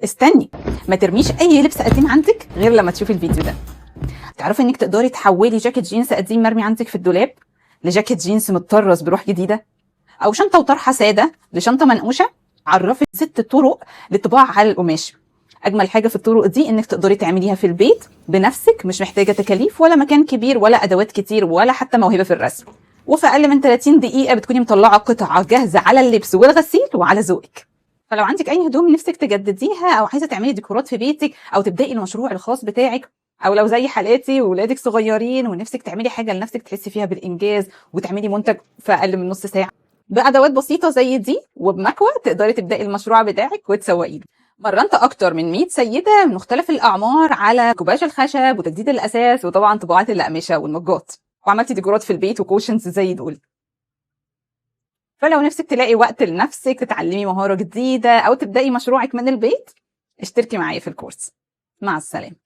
استني، ما ترميش اي لبس قديم عندك غير لما تشوفي الفيديو ده. تعرفي انك تقدري تحولي جاكيت جينز قديم مرمي عندك في الدولاب لجاكيت جينز متطرز بروح جديده، او شنطه وطرحه ساده لشنطه منقوشه. عرفت 6 طرق للطباعه على القماش. اجمل حاجه في الطرق دي انك تقدري تعمليها في البيت بنفسك، مش محتاجه تكاليف ولا مكان كبير ولا ادوات كتير ولا حتى موهبه في الرسم، وفي اقل من 30 دقيقه بتكوني مطلعه قطعه جاهزه على اللبس والغسيل وعلى ذوقك. فلو عندك اي هدوم نفسك تجدديها او عايزه تعملي ديكورات في بيتك او تبداي المشروع الخاص بتاعك، او لو زي حالاتي وولادك صغيرين ونفسك تعملي حاجه لنفسك تحسي فيها بالانجاز وتعملي منتج في اقل من نص ساعه، بادوات بسيطه زي دي وبمكوى تقدري تبداي المشروع بتاعك وتسوقيه. مرنت اكتر من 100 سيده من مختلف الاعمار على كوباج الخشب وتجديد الاساس وطبعا طباعه الاقمشه والمجات، وعملتي ديكورات في البيت وكوشنز زي دول. فلو نفسك تلاقي وقت لنفسك تتعلمي مهاره جديده او تبداي مشروعك من البيت، اشتركي معايا في الكورس. مع السلامه.